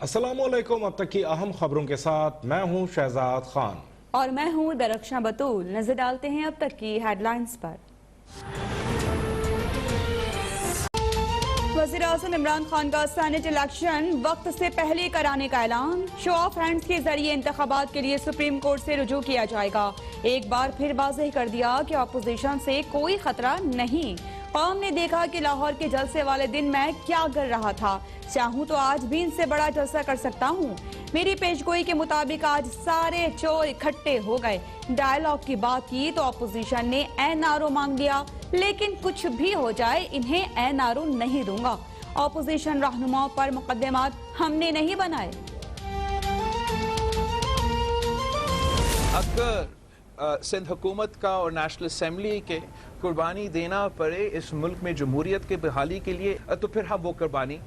अस्सलामुअलैकुम। अब तक की अहम खबरों के साथ मैं हूं शहजाद खान और मैं हूं दरख्शां बतूल। नजर डालते हैं अब तक की हेडलाइंस पर। वज़ीर-ए-आज़म इमरान खान का सेनेट इलेक्शन वक्त से पहले कराने का ऐलान। शो ऑफ हैंड्स के जरिए इंतखाबात के लिए सुप्रीम कोर्ट से रुजू किया जाएगा। एक बार फिर वाज़ेह कर दिया कि अपोजिशन से कोई खतरा नहीं। कौम ने देखा कि लाहौर के जलसे वाले दिन मैं क्या कर रहा था, चाहूं तो आज भी इनसे बड़ा जलसा कर सकता हूं। मेरी पेशगोई के मुताबिक आज सारे चोर इकट्ठे हो गए। डायलॉग की बात की तो अपोजिशन ने एनआरओ मांग लिया, लेकिन कुछ भी हो जाए इन्हें एनआरओ नहीं दूंगा। अपोजिशन रहनुमाओं पर मुकदमात हमने नहीं बनाए। अगर सिंध हुकूमत का और नेशनल असम्बली के कुर्बानी देना पड़े इस मुल्क में जमहूरियत के बहाली के लिए, तो फिर हम वो कुर्बानी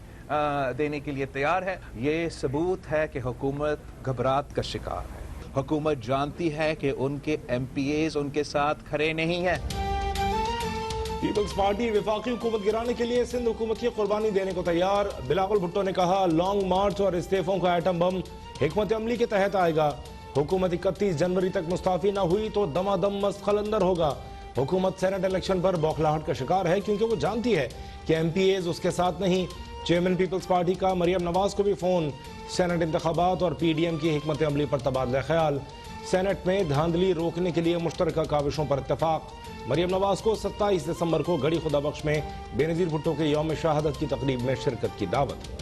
देने के लिए तैयार है। ये सबूत है कि हुकूमत घबराहट का शिकार है। हुकूमत जानती है कि उनके MPAs उनके साथ खड़े नहीं हैं। पीपल्स पार्टी वफाकी हुकूमत गिराने के लिए सिंध हुकूमत की कुर्बानी देने को तैयार। बिलावल भुट्टो ने कहा, लॉन्ग मार्च और इस्तीफों का एटम बम हिकमत अमली के तहत आएगा। हुकूमत 31 जनवरी तक मुस्ताफी न हुई तो दमादम मस्त खलंदर होगा। हुकूमत सेनेट इलेक्शन पर बौखलाहट का शिकार है क्योंकि वो जानती है कि MPAs उसके साथ नहीं। चेयरमैन पीपल्स पार्टी का मरियम नवाज को भी फोन। सेनेट इंतखाबात और PDM की हिकमत अमली पर तबादला ख्याल। सेनेट में धांधली रोकने के लिए मुश्तरका काविशों पर इत्तफाक। मरियम नवाज को 27 दिसंबर को गढ़ी खुदाबख्श में बेनज़ीर भुट्टो के यौम शहादत की तकरीब में शिरकत की दावत।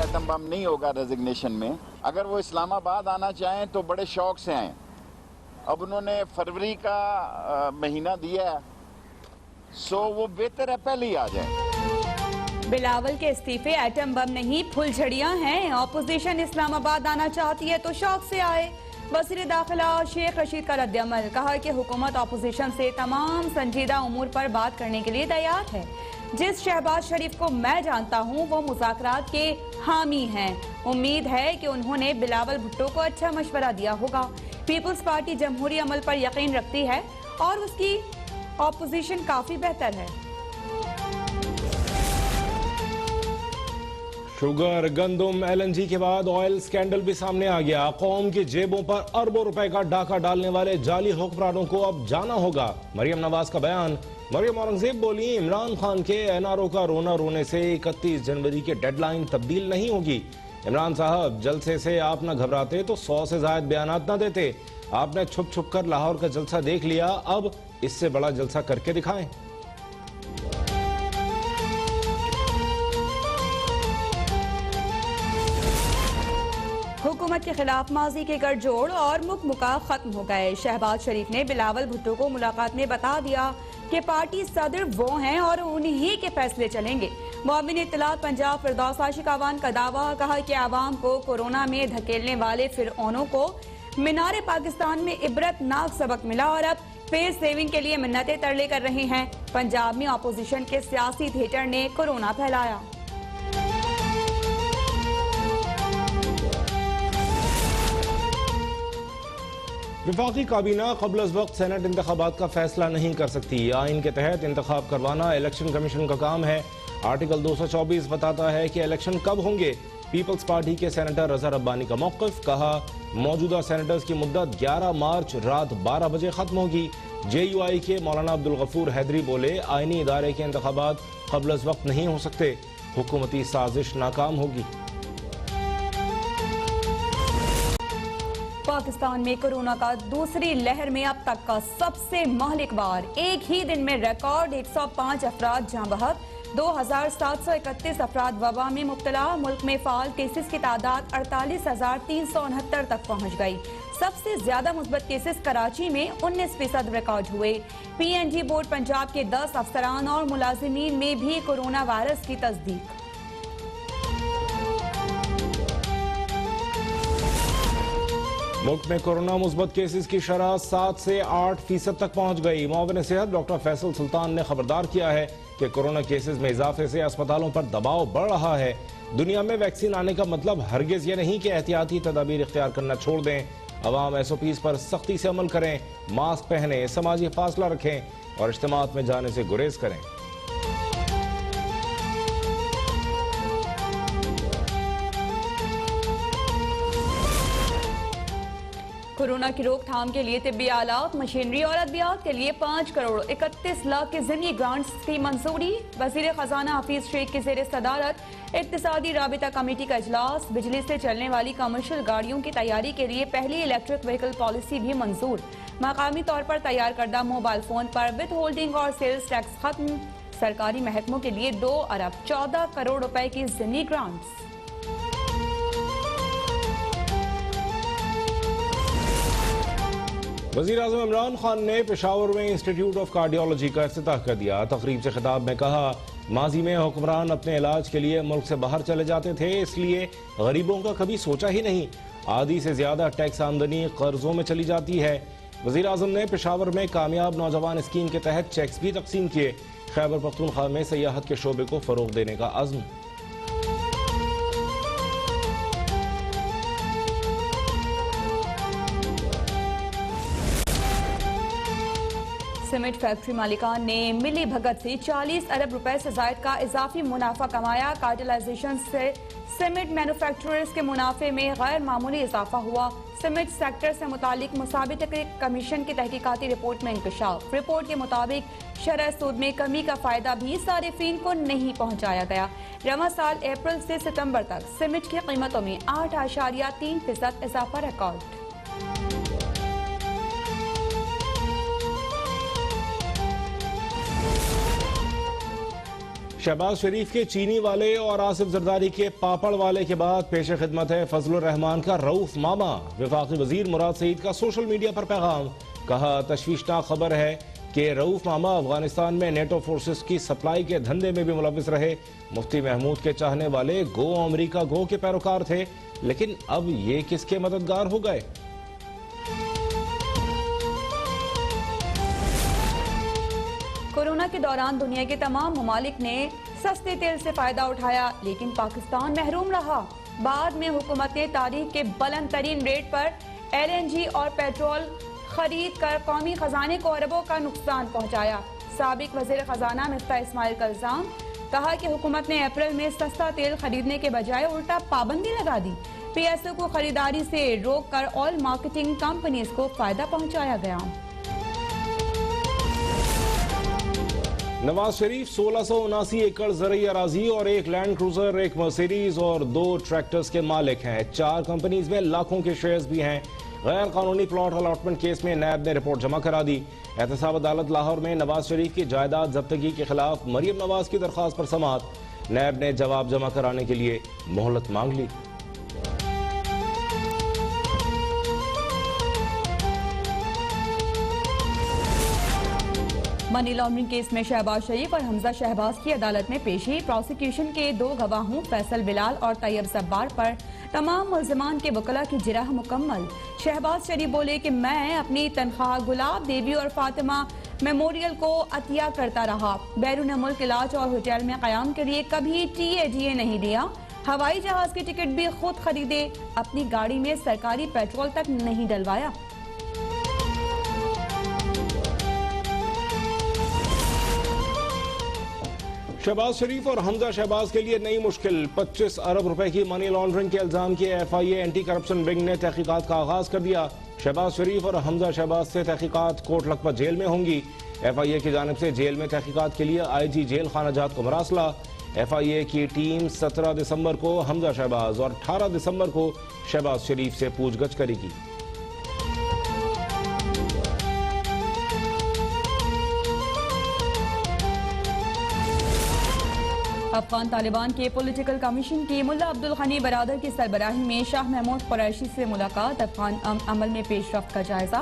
एटम बम नहीं होगा रेजिग्नेशन में। अगर वो इस्लामाबाद आना चाहें तो बड़े शौक से आए। अब उन्होंने फरवरी का महीना दिया है, सो वो बेहतर है पहले ही आ जाए। बिलावल के इस्तीफे एटम बम नहीं फुलझड़ियां हैं। अपोजिशन इस्लामाबाद आना चाहती है तो शौक से आए। वज़ीर दाखिला शेख रशीद का रद्द-ए-अमल, कहा कि हुकूमत अपोजिशन से तमाम संजीदा उमूर पर बात करने के लिए तैयार है। जिस शहबाज शरीफ को मैं जानता हूँ वो मुज़ाकरात के हामी हैं। उम्मीद है कि उन्होंने बिलावल भुट्टो को अच्छा मशवरा दिया होगा। पीपल्स पार्टी जमहूरी अमल पर यकीन रखती है और उसकी ऑपोजिशन काफी बेहतर है। शुगर, गंदम, LNG के बाद ऑयल स्कैंडल भी सामने आ गया। कौम की जेबों पर अरबों रुपए का डाका डालने वाले जाली हुक्मरानों को अब जाना होगा। मरियम नवाज का बयान। मरियम औरंगजेब बोली, इमरान खान के NRO का रोना रोने से 31 जनवरी के डेडलाइन तब्दील नहीं होगी। इमरान साहब, जलसे से आप न घबराते तो 100 से ज्यादा बयानात न देते। आपने छुप छुप कर लाहौर का जलसा देख लिया, अब इससे बड़ा जलसा करके दिखाएं। हुकूमत के खिलाफ माजी के गठजोड़ और मुकमुका खत्म हो गए। शहबाज शरीफ ने बिलावल भुट्टो को मुलाकात में बता दिया कि पार्टी सदर वो हैं और उन्हीं के फैसले चलेंगे। मुअव्विन इत्तलात पंजाब फिरदौस आशिकावान का दावा, कहा कि आवाम को कोरोना में धकेलने वाले फिरऔनों को मीनारे पाकिस्तान में इबरतनाक सबक मिला और अब फेस सेविंग के लिए मिन्नतें तरले कर रहे हैं। पंजाब में अपोजिशन के सियासी थिएटर ने कोरोना फैलाया। वफाकी काबीना क़ब्ल अज़ वक्त सेनेट इंतखाबात का फैसला नहीं कर सकती। आइन के तहत इंतखाब करवाना इलेक्शन कमीशन का काम है। आर्टिकल 224 बताता है कि इलेक्शन कब होंगे। पीपल्स पार्टी के सेनेटर रज़ा रब्बानी का मौक़िफ़, कहा मौजूदा सेनेटर्स की मुद्दत 11 मार्च रात 12 बजे खत्म होगी। JUI के मौलाना अब्दुल गफूर हैदरी बोले, आइनी इदारे के इंतखाबात क़ब्ल अज़ वक्त नहीं हो सकते, हुकूमती साजिश नाकाम होगी। पाकिस्तान में कोरोना का दूसरी लहर में अब तक का सबसे महलिक वार। एक ही दिन में रिकॉर्ड 105 अफराद जाँ बहक, 2731 अफराद वबा में मुब्तला। मुल्क में फाल केसेस की तादाद 48,369 तक पहुँच गई। सबसे ज्यादा मुस्बत केसेस कराची में 19% रिकॉर्ड हुए। PNG बोर्ड पंजाब के 10 अफसरान और मुलाजिमीन में भी कोरोना वायरस की तस्दीक। मुल्क में कोरोना मुस्बत केसेस की शरह 7 से 8% तक पहुंच गई। मुआविन सेहत डॉक्टर फैसल सुल्तान ने खबरदार किया है कि कोरोना केसेस में इजाफे से अस्पतालों पर दबाव बढ़ रहा है। दुनिया में वैक्सीन आने का मतलब हरगिज ये नहीं कि एहतियाती तदाबीर इख्तियार करना छोड़ दें। अवाम SOPs पर सख्ती से अमल करें, मास्क पहने, समाजी फासला रखें और इज्तिमात में जाने से गुरेज करें। कोरोना की रोकथाम के लिए तिब्बी आलात, मशीनरी और अद्वियात के लिए 5 करोड़ 31 लाख के ज़िमनी ग्रांट्स की मंजूरी। वज़ीर खजाना हफीज शेख की ज़ेर सदारत इक्तिसादी राबिता कमेटी का इजलास। बिजली से चलने वाली कमर्शियल गाड़ियों की तैयारी के लिए पहली इलेक्ट्रिक व्हीकल पॉलिसी भी मंजूर। मकामी तौर पर तैयार करदा मोबाइल फोन पर विद होल्डिंग और सेल्स टैक्स खत्म। सरकारी महकमों के लिए 2 अरब 14 करोड़ रुपए की ज़िमनी ग्रांट्स। वज़ीर आज़म इमरान खान ने पेशावर में इंस्टीट्यूट ऑफ कार्डियोलॉजी का इफ्तिताह कर दिया। तकरीब से खिताब में कहा, माजी में हुक्मरान अपने इलाज के लिए मुल्क से बाहर चले जाते थे, इसलिए गरीबों का कभी सोचा ही नहीं। आधी से ज्यादा टैक्स आमदनी कर्जों में चली जाती है। वज़ीर आज़म ने पेशावर में कामयाब नौजवान स्कीम के तहत चेक्स भी तकसीम किए। खैबर पख्तूनख्वा में सयाहत के शोबे को फरोग देने का अज़्म। सीमेंट फैक्ट्री मालिकान ने मिली भगत से 40 अरब रुपए से जायद का इजाफी मुनाफा कमाया। कार्टेलाइजेशन से सीमेंट मैन्युफैक्चरर्स के मुनाफे में गैर मामूली इजाफा हुआ। सीमेंट सेक्टर से मुतालिक मुसाबित कमीशन की तहकीकाती रिपोर्ट में इंकशाफ। रिपोर्ट के मुताबिक शरह सूद में कमी का फायदा भी सारिफीन को नहीं पहुंचाया गया। रवा साल अप्रैल से सितंबर तक सीमेंट की कीमतों में 8.3% इजाफा रिकॉर्ड। शहबाज शरीफ के चीनी वाले और आसिफ जरदारी के पापड़ वाले के बाद पेश खिदमत है फजलुर रहमान का रऊफ मामा। वफाकी वजीर मुराद सईद का सोशल मीडिया पर पैगाम। कहा, तशवीशनाक खबर है कि रऊफ मामा अफगानिस्तान में नेटो फोर्सेस की सप्लाई के धंधे में भी मुलविस रहे। मुफ्ती महमूद के चाहने वाले गो अमरीका गो के पैरोकार थे, लेकिन अब ये किसके मददगार हो गए। कोरोना के दौरान दुनिया के तमाम ममालिक ने सस्ते तेल से फायदा उठाया, लेकिन पाकिस्तान महरूम रहा। बाद में हुकूमत ने तारीख के बुलंद तरीन रेट पर LNG और पेट्रोल खरीद कर कौमी खजाने को अरबों का नुकसान पहुंचाया। साबिक वजीर खजाना मिफ्ता इस्माइल का इल्जाम। कहा कि हुकूमत ने अप्रैल में सस्ता तेल खरीदने के बजाय उल्टा पाबंदी लगा दी। PSO को खरीदारी से रोक कर ऑयल मार्केटिंग कंपनीज को फायदा पहुंचाया गया। नवाज शरीफ 1679 एकड़ ज़रई अराजी और 1 लैंड क्रूजर, 1 मर्सिडीज और 2 ट्रैक्टर्स के मालिक हैं। 4 कंपनीज में लाखों के शेयर्स भी हैं। गैर कानूनी प्लॉट अलॉटमेंट केस में नैब ने रिपोर्ट जमा करा दी। एहतसाब अदालत लाहौर में नवाज शरीफ की जायदाद जब्तगी के खिलाफ मरियम नवाज की दरख्वास्त पर समाअत। नैब ने जवाब जमा कराने के लिए मोहलत मांग ली। मनी लॉन्ड्रिंग केस में शहबाज शरीफ और हमजा शहबाज की अदालत में पेशी। प्रोसिक्यूशन के 2 गवाहों फैसल बिलाल और तैयब जब्बार पर तमाम मुल्जिमान के वकला की जिरह मुकम्मल। शहबाज शरीफ बोले कि मैं अपनी तनख्वाह गुलाब देवी और फातिमा मेमोरियल को अतिया करता रहा। बैरून मुल्क इलाज और होटल में क़याम के लिए कभी TADA नहीं दिया। हवाई जहाज की टिकट भी खुद खरीदे। अपनी गाड़ी में सरकारी पेट्रोल तक नहीं डलवाया। शहबाज शरीफ और हमजा शहबाज के लिए नई मुश्किल। 25 अरब रुपए की मनी लॉन्ड्रिंग के इल्जाम के FIA एंटी करप्शन विंग ने तहकीकात का आगाज कर दिया। शहबाज शरीफ और हमजा शहबाज से तहकीकात कोट लखपत जेल में होंगी। FIA की जानिब से जेल में तहकीकात के लिए IG जेल खानाजात को मरासला। FIA की टीम 17 दिसंबर को हमजा शहबाज और 18 दिसंबर को शहबाज शरीफ से पूछगछ करेगी। अफगान तालिबान के पॉलिटिकल कमीशन की मुल्ला अब्दुल गनी बरादर की सरबराही में शाह महमूद कुरैशी से मुलाकात। अफगान अमल में पेशरफ्त का जायजा।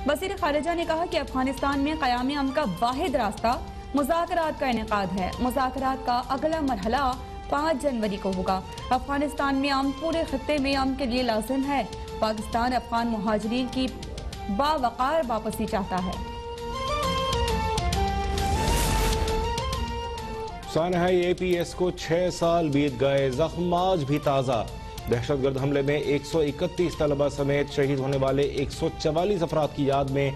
वज़ीर खारिजा ने कहा कि अफगानिस्तान में क़याम अमन का वाहिद रास्ता मुज़ाकरात का इनेकाद है। मुज़ाकरात का अगला मरहला 5 जनवरी को होगा। अफगानिस्तान में अमन पूरे खित्ते में अमन के लिए लाजिम है। पाकिस्तान अफगान मुहाजिरीन की बावकार वापसी चाहता है। सानहाई APS को 6 साल बीत गए, जख्म आज भी ताज़ा। दहशतगर्द हमले में 131 तलबा समेत शहीद होने वाले 144 अफराद की याद में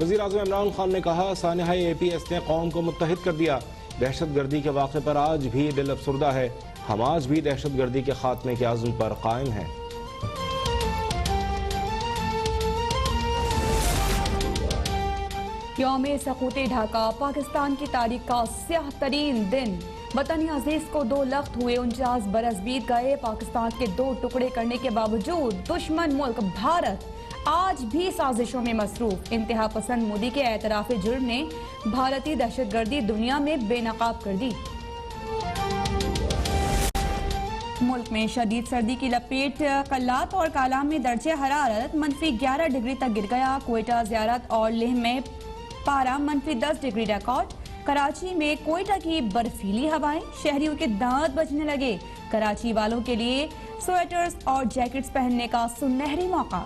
वज़ीर आज़म इमरान खान ने कहा, सानहाए APS ने कौम को मुत्तहिद कर दिया। दहशतगर्दी के वाक़े पर आज भी दिल अफसुर्दा है। हम आज भी दहशतगर्दी के खात्मे के आज़म पर कायम हैं। यौम सकूत ढाका पाकिस्तान की तारीख का स्याह तरीन दिन। वतन अजीज को 2 लख्त हुए, 49 बरस बीत गए। पाकिस्तान के 2 टुकड़े करने के बावजूद दुश्मन मुल्क भारत आज भी साजिशों में मसरूफ। इंतहा पसंद मोदी के एतराफ़ जुर्म ने भारतीय दहशतगर्दी दुनिया में बेनकाब कर दी। मुल्क में शदीद सर्दी की लपेट। कल्लात और कालाम में दर्जे हरारत -11 डिग्री तक गिर गया। क्वेटा, ज़ियारत और लेह में पारा -10 डिग्री रिकॉर्ड। कराची में कोयटा की बर्फीली हवाएं, शहरियों के दांत बजने लगे। कराची वालों के लिए स्वेटर्स और जैकेट्स पहनने का सुनहरी मौका।